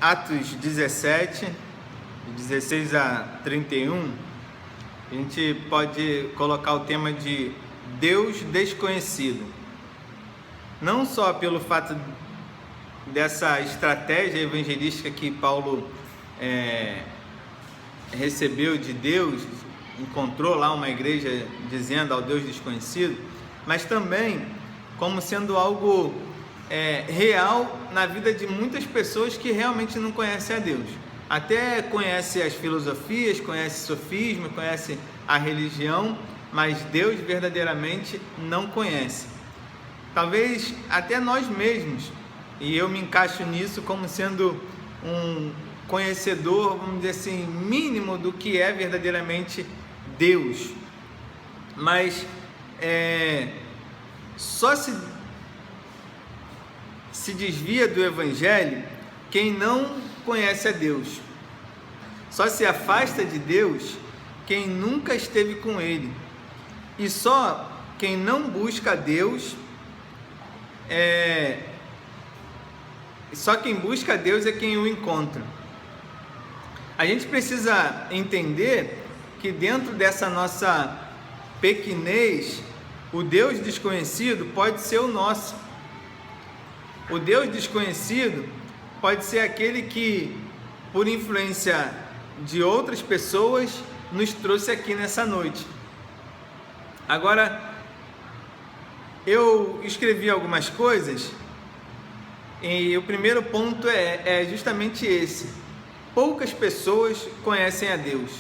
Atos 17, de 16 a 31, a gente pode colocar o tema de Deus desconhecido. Não só pelo fato dessa estratégia evangelística que Paulo recebeu de Deus, encontrou lá uma igreja dizendo ao Deus desconhecido, mas também como sendo algo real na vida de muitas pessoas que realmente não conhecem a Deus. Até conhece as filosofias, conhece sofisma, conhece a religião, mas Deus verdadeiramente não conhece. Talvez até nós mesmos, e eu me encaixo nisso como sendo um conhecedor, vamos dizer assim, mínimo do que é verdadeiramente Deus. Mas só se desvia do Evangelho quem não conhece a Deus. Só se afasta de Deus quem nunca esteve com Ele. E só quem não busca a Deus só quem busca a Deus é quem o encontra. A gente precisa entender que dentro dessa nossa pequenez, o Deus desconhecido pode ser o nosso. O Deus desconhecido pode ser aquele que, por influência de outras pessoas, nos trouxe aqui nessa noite. Agora, eu escrevi algumas coisas e o primeiro ponto é justamente esse. Poucas pessoas conhecem a Deus.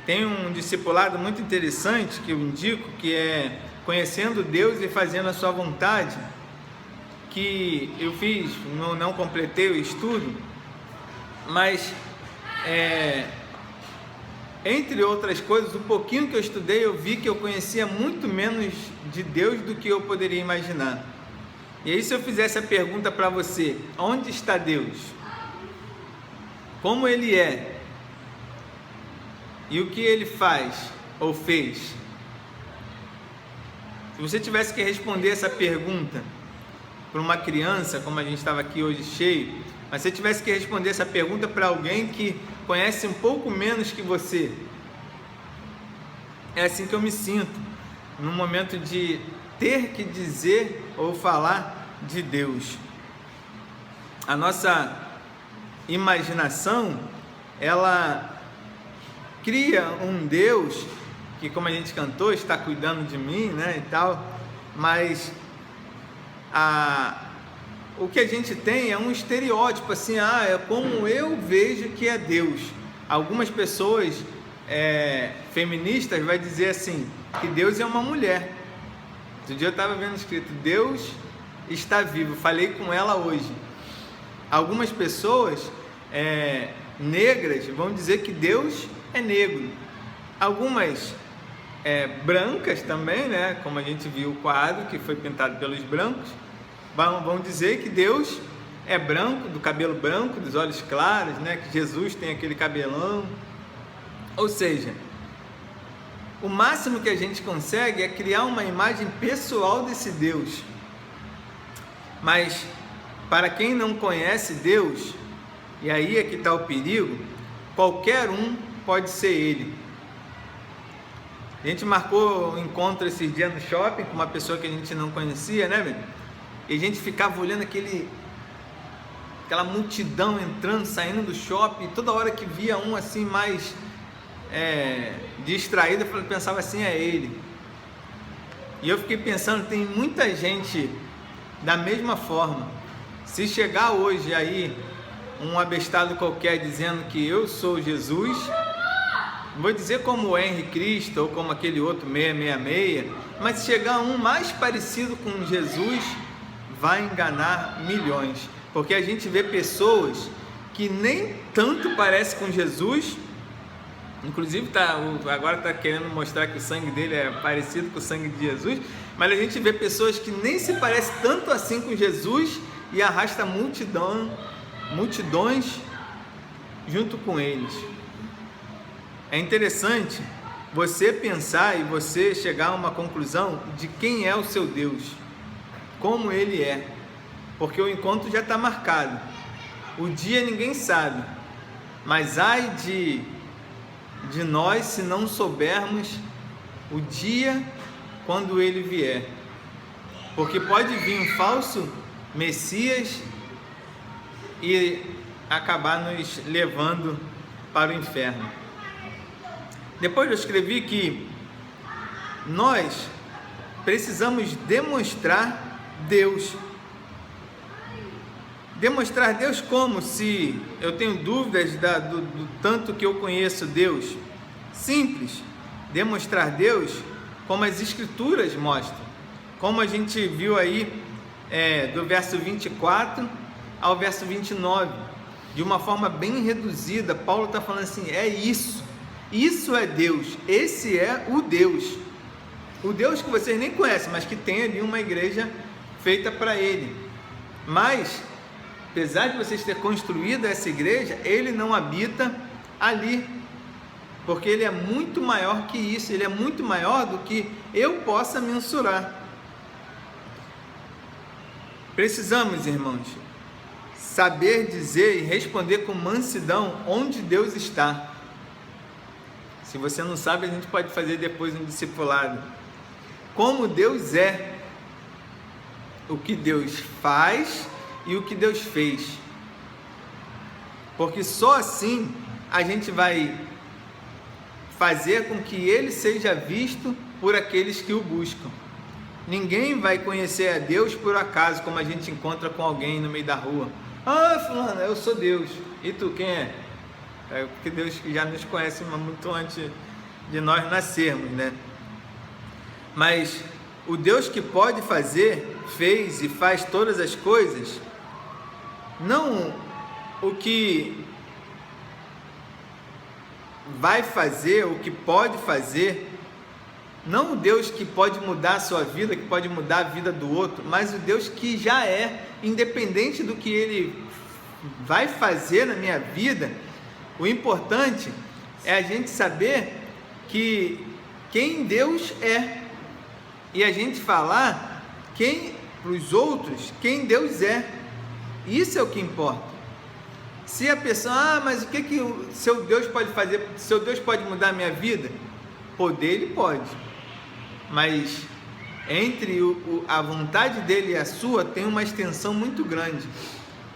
Tem um discipulado muito interessante que eu indico, que é Conhecendo Deus e Fazendo a Sua Vontade, que eu fiz, não completei o estudo, mas entre outras coisas, um pouquinho que eu estudei, eu vi que eu conhecia muito menos de Deus do que eu poderia imaginar. E aí, se eu fizesse a pergunta para você, onde está Deus? Como Ele é? E o que Ele faz ou fez? Se você tivesse que responder essa pergunta para uma criança, como a gente estava aqui hoje cheio, mas se você tivesse que responder essa pergunta para alguém que conhece um pouco menos que você, é assim que eu me sinto, no momento de ter que dizer ou falar de Deus. A nossa imaginação, ela cria um Deus que, como a gente cantou, está cuidando de mim, né, e tal, mas o que a gente tem é um estereótipo, assim, é como eu vejo que é Deus. Algumas pessoas feministas vai dizer assim, que Deus é uma mulher. Outro dia eu estava vendo escrito, Deus está vivo, falei com ela hoje. Algumas pessoas negras vão dizer que Deus é negro. Algumas brancas também, né, como a gente viu o quadro que foi pintado pelos brancos, vão dizer que Deus é branco, do cabelo branco, dos olhos claros, né, que Jesus tem aquele cabelão. Ou seja, o máximo que a gente consegue é criar uma imagem pessoal desse Deus. Mas para quem não conhece Deus, e aí é que está o perigo, qualquer um pode ser Ele. A gente marcou um encontro esses dias no shopping com uma pessoa que a gente não conhecia, né, velho? E a gente ficava olhando aquela multidão entrando, saindo do shopping, toda hora que via um assim mais distraído, eu pensava assim, é ele. E eu fiquei pensando, tem muita gente da mesma forma. Se chegar hoje aí um abestado qualquer dizendo que eu sou Jesus, não vou dizer como o Henry Cristo ou como aquele outro 666, mas se chegar um mais parecido com Jesus, vai enganar milhões, porque a gente vê pessoas que nem tanto parecem com Jesus, inclusive agora está querendo mostrar que o sangue dele é parecido com o sangue de Jesus, mas a gente vê pessoas que nem se parecem tanto assim com Jesus e arrasta multidões junto com eles. É interessante você pensar e você chegar a uma conclusão de quem é o seu Deus, como Ele é. porque o encontro já está marcado. O dia ninguém sabe, mas ai de nós se não soubermos o dia quando ele vier, porque pode vir um falso Messias e acabar nos levando para o inferno. Depois eu escrevi que nós precisamos demonstrar Deus. Demonstrar Deus como? Se eu tenho dúvidas do tanto que eu conheço Deus. Simples. Demonstrar Deus como as Escrituras mostram. Como a gente viu aí do verso 24 ao verso 29. De uma forma bem reduzida, Paulo está falando assim, é isso. Isso é Deus. Esse é o Deus. O Deus que vocês nem conhecem, mas que tem ali uma igreja feita para Ele. Mas, apesar de vocês terem construído essa igreja, Ele não habita ali, porque Ele é muito maior que isso, Ele é muito maior do que eu possa mensurar. Precisamos, irmãos, saber dizer e responder com mansidão onde Deus está. Se você não sabe, a gente pode fazer depois um discipulado. Como Deus é, o que Deus faz e o que Deus fez. Porque só assim a gente vai fazer com que Ele seja visto por aqueles que o buscam. Ninguém vai conhecer a Deus por acaso, como a gente encontra com alguém no meio da rua. Ah, fulano, eu sou Deus. E tu, quem é? É porque Deus já nos conhece muito antes de nós nascermos, né? Mas o Deus que pode fazer, fez e faz todas as coisas, não o que vai fazer, o que pode fazer, não o Deus que pode mudar a sua vida, que pode mudar a vida do outro, mas o Deus que já é, independente do que Ele vai fazer na minha vida. O importante é a gente saber que quem Deus é e a gente falar para os outros quem Deus é. Isso é o que importa. Se a pessoa, mas o que o seu Deus pode fazer? Seu Deus pode mudar a minha vida? Poder Ele pode, mas entre a vontade dele e a sua tem uma extensão muito grande.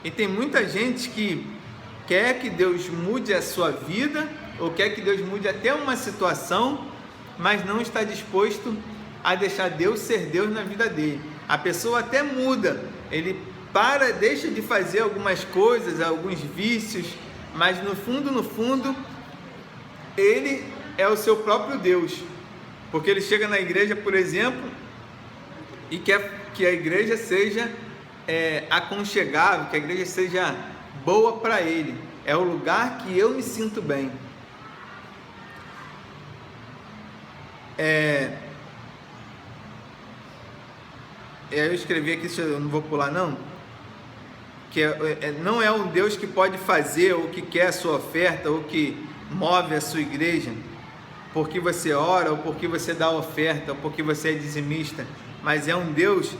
E tem muita gente que quer que Deus mude a sua vida, ou quer que Deus mude até uma situação, mas não está disposto a deixar Deus ser Deus na vida dele. A pessoa até muda, ele deixa de fazer algumas coisas, alguns vícios, mas no fundo, ele é o seu próprio Deus, porque ele chega na igreja, por exemplo, e quer que a igreja seja aconchegável, que a igreja seja boa para ele. É o lugar que eu me sinto bem. Eu escrevi aqui, eu não vou pular não, que não é um Deus que pode fazer ou que quer a sua oferta ou que move a sua igreja porque você ora ou porque você dá oferta ou porque você é dizimista, mas é um Deus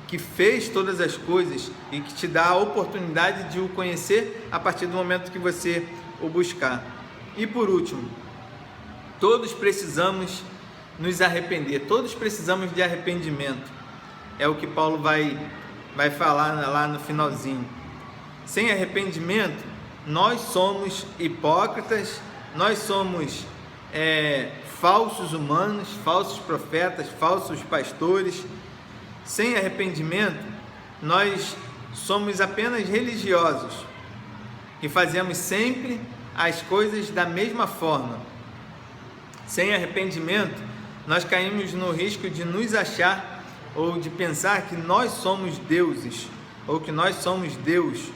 que fez todas as coisas e que te dá a oportunidade de o conhecer a partir do momento que você o buscar. E por último, todos precisamos nos arrepender, todos precisamos de arrependimento. É o que Paulo vai falar lá no finalzinho. Sem arrependimento, nós somos hipócritas, nós somos falsos humanos, falsos profetas, falsos pastores. Sem arrependimento, nós somos apenas religiosos e fazemos sempre as coisas da mesma forma. Sem arrependimento, nós caímos no risco de nos achar ou de pensar que nós somos deuses ou que nós somos Deus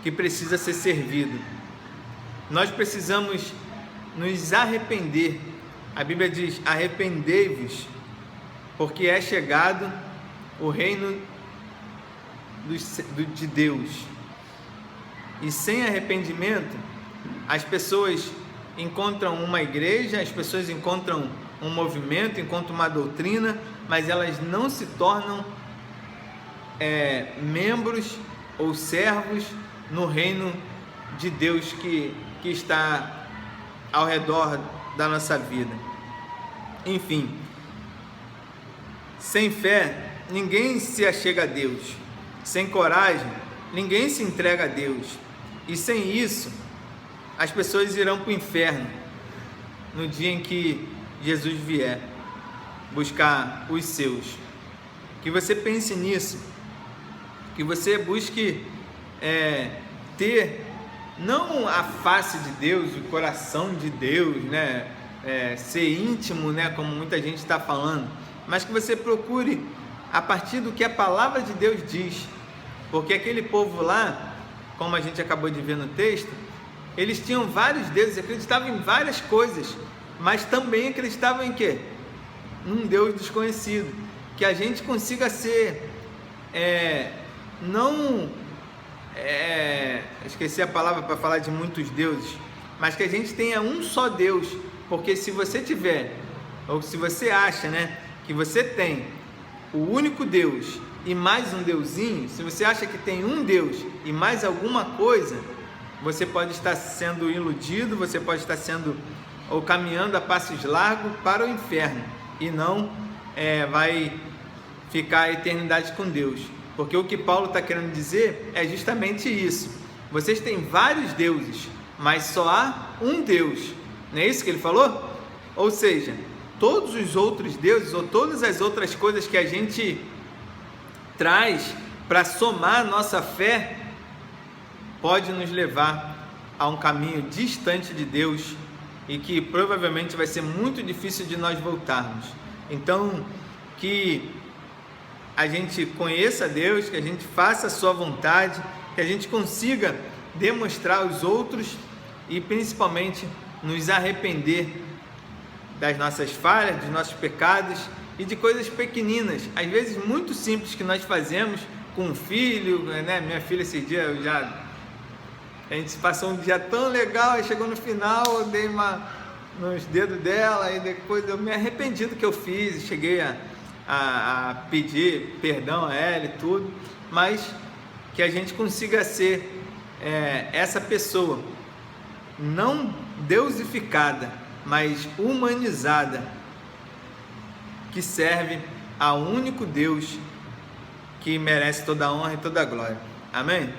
que precisa ser servido. Nós precisamos nos arrepender. A Bíblia diz: arrependei-vos, porque é chegado o reino de Deus. E sem arrependimento, as pessoas encontram uma igreja, as pessoas encontram um movimento, encontram uma doutrina, mas elas não se tornam membros ou servos no reino de Deus que está ao redor da nossa vida. Enfim, sem fé, ninguém se achega a Deus. Sem coragem, ninguém se entrega a Deus. E sem isso, as pessoas irão para o inferno no dia em que Jesus vier buscar os seus. Que você pense nisso, que você busque ter não a face de Deus, o coração de Deus, né? Ser íntimo, né? Como muita gente está falando, mas que você procure a partir do que a palavra de Deus diz, porque aquele povo lá, como a gente acabou de ver no texto, eles tinham vários deuses, acreditavam em várias coisas, mas também acreditavam em quê? Num Deus desconhecido. Que a gente consiga ser, esqueci a palavra para falar de muitos deuses, mas que a gente tenha um só Deus, porque se você tiver, ou se você acha, né, que você tem o único Deus e mais um deusinho, se você acha que tem um Deus e mais alguma coisa, você pode estar sendo iludido, você pode estar sendo ou caminhando a passos largos para o inferno e não vai ficar a eternidade com Deus, porque o que Paulo está querendo dizer é justamente isso. Vocês têm vários deuses, mas só há um Deus, não é isso que ele falou? Ou seja, todos os outros deuses ou todas as outras coisas que a gente traz para somar a nossa fé pode nos levar a um caminho distante de Deus e que provavelmente vai ser muito difícil de nós voltarmos. Então, que a gente conheça Deus, que a gente faça a sua vontade, que a gente consiga demonstrar aos outros e principalmente nos arrepender das nossas falhas, dos nossos pecados e de coisas pequeninas, às vezes muito simples que nós fazemos com um filho, né? Minha filha esse dia a gente passou um dia tão legal, aí chegou no final, eu dei nos dedos dela e depois eu me arrependi do que eu fiz, cheguei a pedir perdão a ela e tudo, mas que a gente consiga ser essa pessoa não deusificada, mas humanizada, que serve ao único Deus que merece toda a honra e toda a glória. Amém?